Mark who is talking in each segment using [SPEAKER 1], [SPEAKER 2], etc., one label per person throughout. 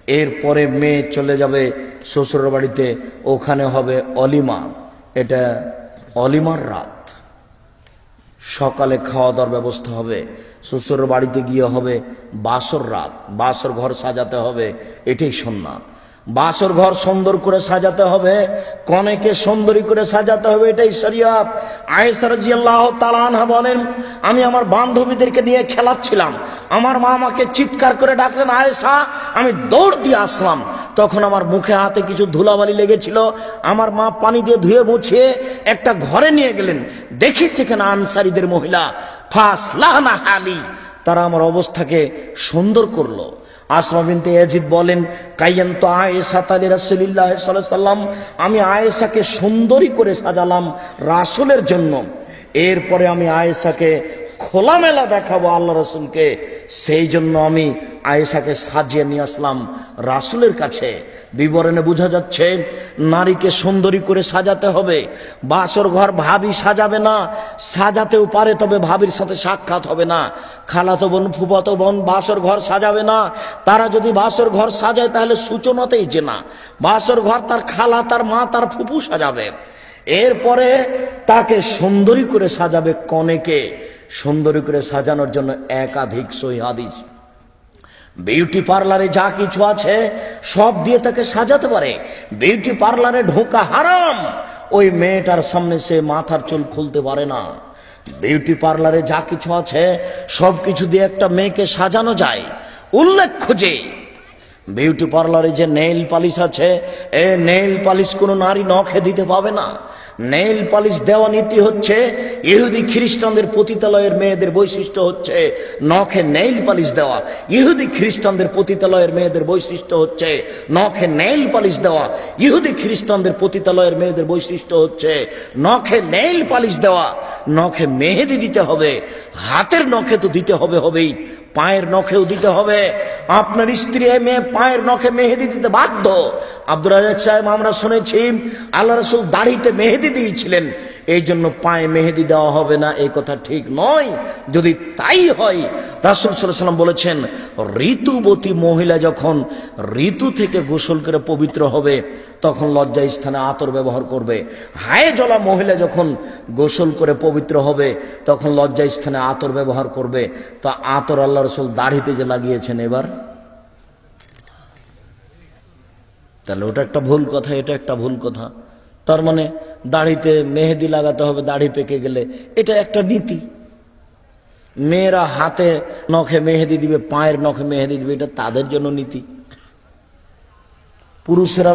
[SPEAKER 1] এরপরে মেয়ে চলে যাবে শ্বশুরের বাড়িতে, ওখানে হবে অলিমা। এটা অলিমার রাত, সকালে খাওয়া দাওয়ার ব্যবস্থা হবে। শ্বশুরের বাড়িতে গিয়ে হবে বাসর রাত, বাসর ঘর সাজাতে হবে, এটাই সুন্নাত। বাসর ঘর সুন্দর করে সাজাতে হবে, কনেকে সুন্দরী করে সাজাতে হবে, এটাই শরিয়ত। আয়েশা রাদিয়াল্লাহু তাআলা আনহা বলেন, আমি আমার বান্ধবীদেরকে নিয়ে খেলাচ্ছিলাম, আমার মা আমাকে চিৎকার করে ডাকলেন আয়েশা, আমি দৌড় দিয়ে আসলাম। তখন আমার মুখে হাতে কিছু ধুলাবালি লেগেছিল, আমার মা পানি দিয়ে ধুয়ে মুছিয়ে একটা ঘরে নিয়ে গেলেন। দেখি সেখানে আনসারীদের মহিলা, ফাসলাহনা হালি, তারা আমার অবস্থাকে সুন্দর করলো। আসমা বিনতে ইয়াজিদ বলেন, কাইয়ান্তু আয়েশা তালি রাসূলুল্লাহ সাল্লাল্লাহু আলাইহি ওয়াসাল্লাম, আমি আয়েশাকে সুন্দরী করে সাজালাম রাসূলের জন্য। এরপরে আমি আয়েশাকে খোলামেলা দেখাবো আল্লাহ রাসূলকে, সেই জন্য আমি আয়েশাকে সাজিয়ে নিয়ে আসলাম রাসূলের কাছে। বিবরণে বোঝা যাচ্ছে নারীকে সুন্দরী করে সাজাতে হবে। বাসর ঘর ভাবি সাজাবে না, সাজাতেও পারে তবে ভাবির সাথে সাক্ষাৎ হবে না। খালাতো বোন ফুফাতো বোন বাসর ঘর সাজাবে না, তারা যদি বাসর ঘর সাজায় তাহলে সূচনাতেই জেনা। বাসর ঘর তার খালা, তার মা, তার ফুফু সাজাবে। এরপরে তাকে সুন্দরী করে সাজাবে, কনেকে সুন্দরী করে সাজানোর জন্য একাধিক সহিহ হাদিস। বিউটি পার্লারে যা কিছু আছে সব দিয়ে তাকে সাজাতে পারে। বিউটি পার্লারে ঢোকা হারাম, ওই মেয়েটার সামনে সে মাথার চুল খুলতে পারে না। বিউটি পার্লারে যা কিছু আছে সব কিছু দিয়ে একটা মেয়েকে সাজানো যায়। উল্লেখ্য যে বিউটি পার্লারে যে নেইল পালিশ আছে, এই নেইল পালিশ কোনো নারী নখে দিতে পাবে না। নেইল পালিশ দেওয়া নীতি হচ্ছে ইহুদি খ্রিস্টানদের পতিতালয়ের মেয়েদের বৈশিষ্ট্য হচ্ছে নখে নেইল পালিশ দেওয়া। ইহুদি খ্রিস্টানদের পতিতালয়ের মেয়েদের বৈশিষ্ট্য হচ্ছে নখে নেইল পালিশ দেওয়া। ইহুদি খ্রিস্টানদের পতিতালয়ের মেয়েদের বৈশিষ্ট্য হচ্ছে নখে নেইল পালিশ দেওয়া। নখে মেহেদি দিতে হবে, হাতের নখে তো দিতে হবেই, পায়ের নখেও দিতে হবে। আপনার স্ত্রী মেয়ে পায়ের নখে মেহেদি দিতে বাধ্য। আব্দুর রাজ্জাক সাহেব, আমরা শুনেছি আল্লাহ রাসূল দাড়িতে মেহেদি দিয়েছিলেন, এই জন্য পায়ে মেহেদি দেওয়া হবে না, এই কথা ঠিক নয়। যদি তাই হয়, রাসূল সাল্লাল্লাহু আলাইহি ওয়াসাল্লাম বলেছেন ঋতুবতী মহিলা যখন ঋতু থেকে গোসল করে পবিত্র হবে তখন লজ্জা স্থানে আতর ব্যবহার করবে। হায়ে জ্বলা মহিলা যখন গোসল করে পবিত্র হবে তখন লজ্জা স্থানে আতর ব্যবহার করবে। তো আতর আল্লাহ রাসূল দাড়িতে যে লাগিয়েছেন, এবার তাহলে ওটা একটা ভুল কথা, এটা একটা ভুল কথা। তার মানে দাড়িতে মেহেদি লাগাতে হবে দাড়ি পেকে গেলে, এটা একটা নীতি। মেয়েরা হাতে নখে মেহেদি দিবে, পায়ের নখে মেহেদি দিবে, এটা তাদের জন্য নীতি। পুরুষেরা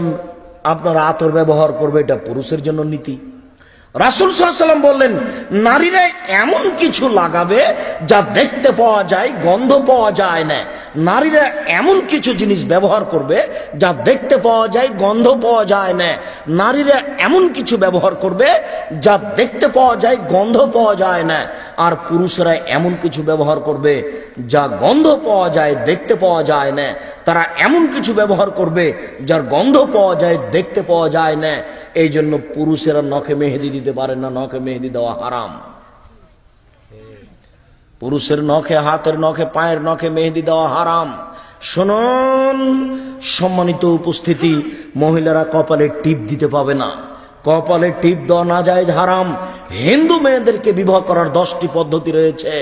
[SPEAKER 1] আপনার আতর ব্যবহার করবে, এটা পুরুষের জন্য নীতি। রাসূল সাল্লাল্লাহু আলাইহি ওয়াসাল্লাম বললেন নারীরা এমন কিছু লাগাবে যা দেখতে পাওয়া যায়, গন্ধ পাওয়া যায় না। নারীরা এমন কিছু জিনিস ব্যবহার করবে যা দেখতে পাওয়া যায়, গন্ধ পাওয়া যায় না। নারীরা এমন কিছু ব্যবহার করবে যা দেখতে পাওয়া যায়, গন্ধ পাওয়া যায় না। আর পুরুষরা এমন কিছু ব্যবহার করবে যা গন্ধ পাওয়া যায়, দেখতে পাওয়া যায় না। তারা এমন কিছু ব্যবহার করবে যার গন্ধ পাওয়া যায়, দেখতে পাওয়া যায় না। এই জন্য পুরুষেরা নখে মেহেদি দিতে পারে না, নখে মেহেদি দেওয়া হারাম। পুরুষের নখে, হাতের নখে, পায়ের নখে মেহেদি দেওয়া হারাম। শুনুন সম্মানিত উপস্থিতি, মহিলারা কপালে টিপ দিতে পাবে না, কপালে টিপ দেওয়া নাজায়েজ, হারাম। হিন্দু মেয়েদেরকে বিবাহ করার 10টি পদ্ধতি রয়েছে,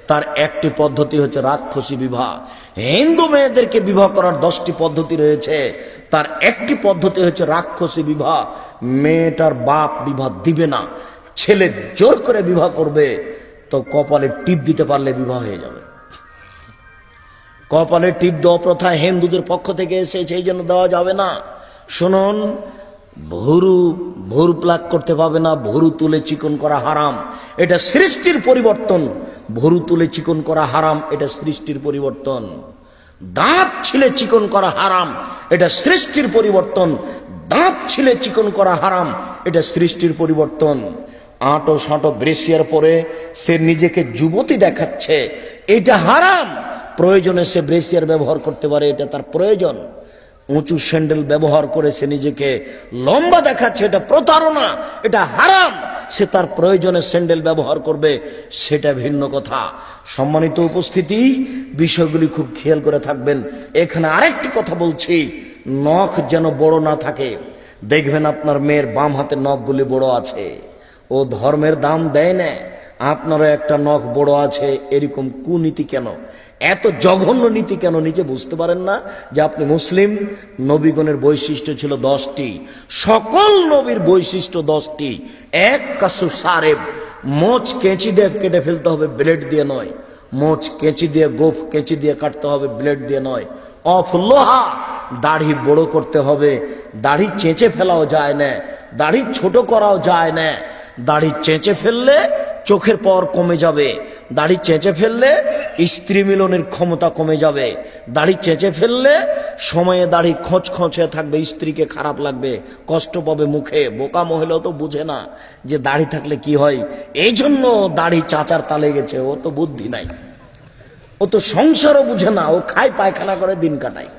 [SPEAKER 1] তার একটি পদ্ধতি হচ্ছে রাক্ষসী বিবাহ। হিন্দু মেয়েদেরকে বিবাহ করার 10টি পদ্ধতি রয়েছে, তার একটি পদ্ধতি হচ্ছে রাক্ষসী বিবাহ। মেয়েটার বাপ বিবাহ দিবে না, ছেলে জোর করে বিবাহ করবে, তো কপালে টিপ দিতে পারলে বিবাহ হয়ে যাবে। কপালে টিপ দেওয়া প্রথা হিন্দুদের পক্ষ থেকে এসেছে, এই জন্য দেওয়া যাবে না। শুনুন, ভুরু প্লাক করতে পারবে না, ভুরু তুলে চিকন করা হারাম, এটা সৃষ্টির পরিবর্তন। ভুরু তুলে চিকন করা হারাম, এটা সৃষ্টির পরিবর্তন। দাঁত ছিলে চিকন করা হারাম, এটা সৃষ্টির পরিবর্তন। দাঁত ছিলে চিকন করা হারাম, এটা সৃষ্টির পরিবর্তন। আঁটো সাঁটো ব্রেসিয়ার পরে সে নিজেকে যুবতী দেখাচ্ছে, এটা হারাম। প্রয়োজনে সে ব্রেসিয়ার ব্যবহার করতে পারে, এটা তার প্রয়োজন। উঁচু স্যান্ডেল ব্যবহার করে সে নিজেকে লম্বা দেখাচ্ছে, এটা প্রতারণা, এটা হারাম। সে তার প্রয়োজনে স্যান্ডেল ব্যবহার করবে, সেটা ভিন্ন কথা। সম্মানিত উপস্থিতি, বিষয়গুলি খুব খেয়াল করে থাকবেন। এখানে আরেকটি কথা বলছি, নখ যেন বড় না থাকে। দেখবেন আপনার মেয়ের বাম হাতের নখগুলি বড় আছে, ও ধর্মের দাম দেয় না। আপনারও একটা নখ বড় আছে, এরকম কুনীতি কেন, এত জঘন্য নীতি কেন নিজে বুঝতে পারেন না যে আপনি মুসলিম? নবীগণের বৈশিষ্ট্য ছিল 10টি, সকল নবীর বৈশিষ্ট্য 10টি। এক কাসু সারেব, মোচ কেঁচি দিয়ে কেটে ফেলতে হবে, ব্লেড দিয়ে নয়। মোচ কেঁচি দিয়ে, গোফ কেঁচি দিয়ে কাটতে হবে, ব্লেড দিয়ে নয়। অফ লোহা, দাড়ি বড় করতে হবে, দাড়ি চেঁচে ফেলাও যায় না, দাড়ি ছোট করাও যায় না। দাড়ি চেঁচে ফেললে চোখের পাওয়ার কমে যাবে, দাড়ি চেঁচে ফেললে স্ত্রী মিলনের ক্ষমতা কমে যাবে, দাড়ি চেঁচে ফেললে সময়ে দাড়ি খোঁচ খোঁচে থাকবে, স্ত্রীকে খারাপ লাগবে, কষ্ট পাবে মুখে। বোকা মহিলাও তো বুঝে না যে দাড়ি থাকলে কি হয়, এই জন্য দাড়ি চাচার তালে গেছে। ও তো বুদ্ধি নাই, ও তো সংসারও বুঝে না, ও খায় পায়খানা করে দিন কাটায়,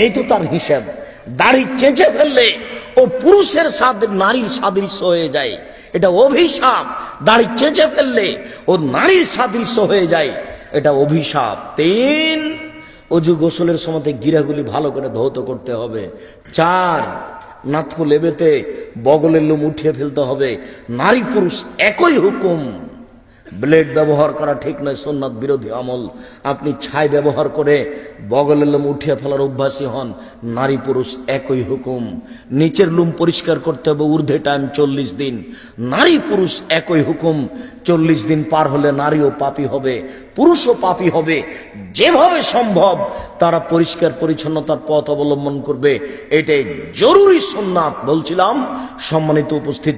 [SPEAKER 1] এই তো তার হিসাব। দাড়ি চেঁচে ফেললে ও পুরুষের সাথে নারীর সাদৃশ্য হয়ে যায়, এটা অভিশাপ। দাড়ি চেঁচে ফেললে ও নারীর সাদৃশ্য হয়ে যায়, এটা অভিশাপ। 3, অজু গোসলের সময় গিরাগুলি ভালো করে ধৌত করতে হবে। 4, নাথু লেবেতে বগলের লোম উঠিয়ে ফেলতে হবে। নারী পুরুষ একই হুকুম। ব্লেড ব্যবহার করা ঠিক নয়, সুন্নাত বিরোধী আমল। আপনি ছাই ব্যবহার করে বগলের লোম উঠিয়ে ফেলার অভ্যাসী হন, নারী পুরুষ একই হুকুম। নিচের লোম পরিষ্কার করতে হবে, ঊর্ধ্বে টাইম 40 দিন। নারী পুরুষ একই হুকুম, 40 দিন পার হলে নারীও পাপী হবে, পুরুষও পাপী হবে। যেভাবে সম্ভব তারা পরিষ্কার পরিচ্ছন্নতার পথ অবলম্বন করবে, এটাই জরুরি সুন্নাত বলছিলাম। সম্মানিত উপস্থিতি।